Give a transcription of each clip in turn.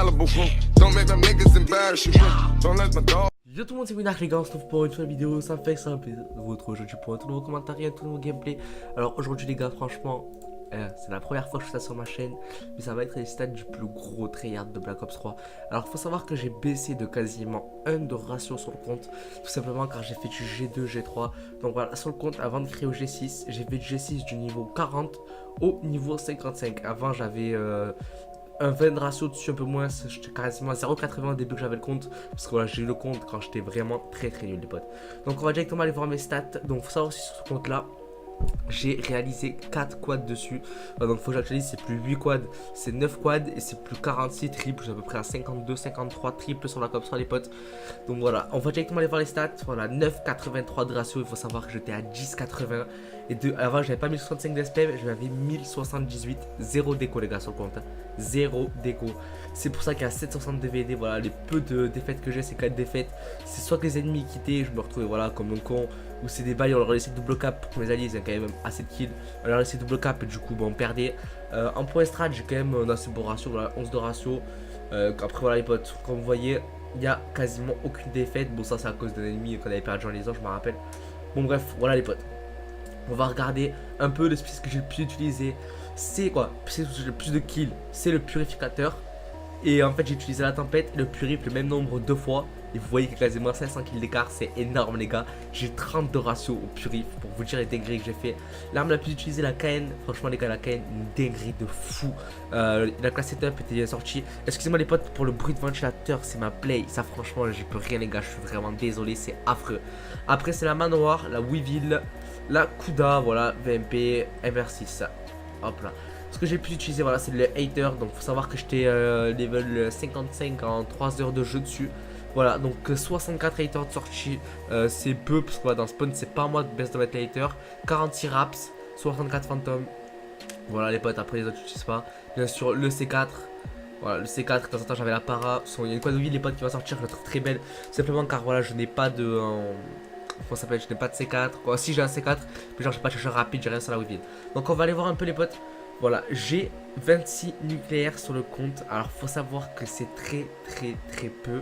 Malibu. Don't make them niggas embarrass you. Don't let my dog. Yo tout le monde, c'est Winark les gars, on se retrouve pour une nouvelle vidéo, ça me fait ça un plaisir de vous retrouver aujourd'hui pour un tout nouveau commentaire et un tout nouveau gameplay. Alors aujourd'hui les gars, franchement, c'est la première fois que je fais ça sur ma chaîne, mais ça va être les stats du plus gros tryhard de Black Ops 3. Alors faut savoir que j'ai baissé de quasiment 1 de ratio sur le compte, tout simplement car j'ai fait du G2, G3. Donc voilà, sur le compte, avant de créer au G6, j'ai fait du G6 du niveau 40 au niveau 55. Avant j'avais... un 20 de ratio dessus, un peu moins, j'étais quasiment à 0,80 au début que j'avais le compte, parce que voilà, j'ai eu le compte quand j'étais vraiment très nul les potes. Donc on va directement aller voir mes stats. Donc faut savoir aussi sur ce compte là, j'ai réalisé 4 quads dessus. Donc faut que j'actualise, c'est plus 8 quads, c'est 9 quads et c'est plus 46 triples. J'ai à peu près à 52-53 triples sur la Cop 3 les potes. Donc voilà, on va directement aller voir les stats. Voilà, 9,83 de ratio, il faut savoir que j'étais à 10,80. Et avant j'avais pas 1065 d'SPM, j'avais 1078, 0 déco les gars sur le compte, 0 déco. C'est pour ça qu'il y a 760 de VD, voilà, les peu de défaites que j'ai, c'est 4 défaites. C'est soit que les ennemis quittaient, je me retrouvais voilà comme un con, ou c'est des bails, on leur laissait double cap pour que mes alliés ils aient quand même assez de kills. On leur laissait double cap et du coup on perdait. En point strat j'ai quand même un assez bon ratio, voilà, 11 de ratio. Après voilà les potes, comme vous voyez, il n'y a quasiment aucune défaite. Bon ça c'est à cause d'un ennemi qu'on avait perdu en liaison, je me rappelle. Bon bref, voilà les potes. On va regarder un peu le spécifique que j'ai le plus utilisé. C'est quoi? C'est le plus de kills, c'est le purificateur. Et en fait j'ai utilisé la tempête et le purif le même nombre de fois. Et vous voyez qu'il y a quasiment 500 kills d'écart, c'est énorme les gars. J'ai 30 de ratio au purif pour vous dire les dingueries que j'ai fait. L'arme la plus utilisée, la KN. Franchement les gars, la KN, une dinguerie de fou. La classe setup était bien sortie. Excusez-moi les potes pour le bruit de ventilateur, c'est ma play. Ça franchement j'y peux rien les gars, je suis vraiment désolé, c'est affreux. Après c'est la Manoir, la Weevil, la Kuda, voilà, VMP, MR6. Hop là. Ce que j'ai pu utiliser, voilà, c'est le hater. Donc faut savoir que j'étais level 55 en 3 heures de jeu dessus. Voilà, donc 64 haters de sortie, c'est peu, parce que voilà, dans spawn, c'est pas moi de baisse de mettre les haters. 46 raps, 64 fantômes. Voilà les potes, après les autres, je sais pas. Bien sûr, le C4. Voilà, le C4, de temps en temps, j'avais la para. Il y a une quad les potes qui va sortir, je la trouve très belle. Simplement car voilà, je n'ai pas de. Comment ça s'appelle? Je n'ai pas de C4. Quoi, si j'ai un C4, mais genre, j'ai pas de chercheur rapide, j'ai rien sur la Weevil. Donc, on va aller voir un peu les potes. Voilà, j'ai 26 nucléaires sur le compte. Alors, faut savoir que c'est très peu.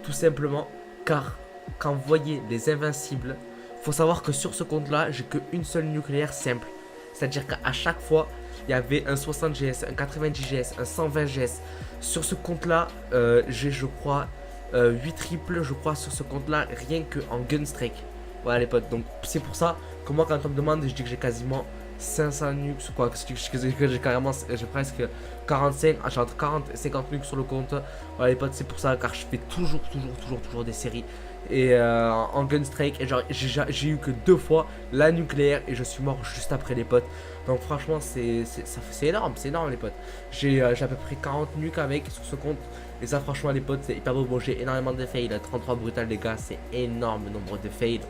Tout simplement car quand vous voyez les invincibles, faut savoir que sur ce compte là j'ai qu'une seule nucléaire simple. C'est à dire qu'à chaque fois il y avait un 60 GS, un 90 GS, un 120 GS. Sur ce compte là j'ai je crois 8 triples je crois sur ce compte là rien que en gunstrike. Voilà les potes, donc c'est pour ça que moi quand on me demande je dis que j'ai quasiment 500 nukes quoi, j'ai carrément, j'ai presque 45, j'ai entre 40 et 50 nukes sur le compte. Voilà les potes, c'est pour ça car je fais toujours des séries. Et en gunstrike, et genre j'ai eu que 2 fois la nucléaire et je suis mort juste après les potes. Donc franchement c'est énorme, les potes. J'ai à peu près 40 nukes avec sur ce compte. Et ça franchement les potes c'est hyper beau. Bon j'ai énormément de fails, 33 brutal les gars, c'est énorme le nombre de fails.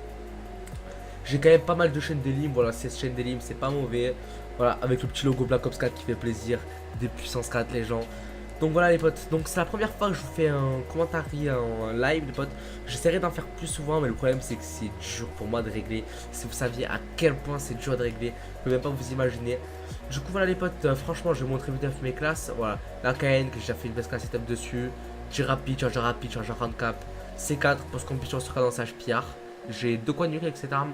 J'ai quand même pas mal de chaînes d'élim, voilà, 16 chaînes d'élim, c'est pas mauvais. Voilà, avec le petit logo Black Ops 4 qui fait plaisir, des puissances 4 les gens. Donc voilà les potes, donc c'est la première fois que je vous fais un commentaire en live les potes. J'essaierai d'en faire plus souvent mais le problème c'est que c'est dur pour moi de régler. Si vous saviez à quel point c'est dur de régler, je peux même pas vous imaginer. Du coup voilà les potes, franchement je vais vous montrer vite mes classes. Voilà, la KN que j'ai déjà fait une best class setup dessus. Tir rapide, chargeur handcap, C4 pour ce compétition sur cadençage PR. J'ai 2 coins de nuque avec cette arme.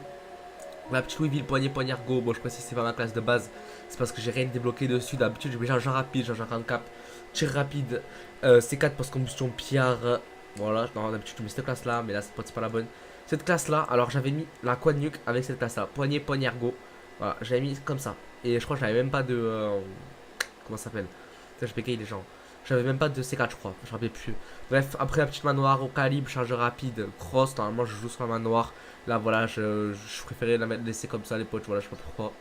La petite Weevil, poignard go. Bon, je précise, c'est pas ma classe de base. C'est parce que j'ai rien débloqué dessus. D'habitude, j'ai chargeur rapide, chargeur handcap, tir rapide, C4 post-combustion, PR. Voilà, d'habitude, je mets cette classe là, mais là, c'est pas la bonne. Cette classe là, alors j'avais mis la quad nuke avec cette classe là. Poignard go. Voilà, j'avais mis comme ça. Et je crois que j'avais même pas de. Comment ça s'appelle? Je bégaye les gens. J'avais même pas de C4 je crois, je me rappelle plus. Bref, après la petite manoir au calibre, chargeur rapide, cross, normalement je joue sur la manoir. Là voilà, je préférais la laisser comme ça les potes, voilà, je sais pas pourquoi.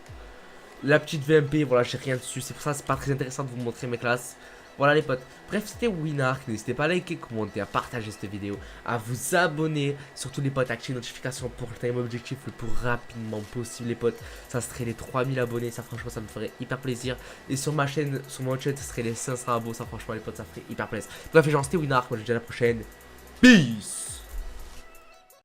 La petite VMP, voilà, j'ai rien dessus, c'est pour ça c'est pas très intéressant de vous montrer mes classes. Voilà les potes, bref c'était Winark, n'hésitez pas à liker, commenter, à partager cette vidéo, à vous abonner, surtout les potes, activer les notifications pour atteindre mon objectif le plus rapidement possible les potes. Ça serait les 3000 abonnés, ça franchement ça me ferait hyper plaisir. Et sur ma chaîne, sur mon chat, ça serait les 500 abos, ça franchement les potes ça ferait hyper plaisir. Bref les gens c'était Winark, moi je vous dis à la prochaine, peace.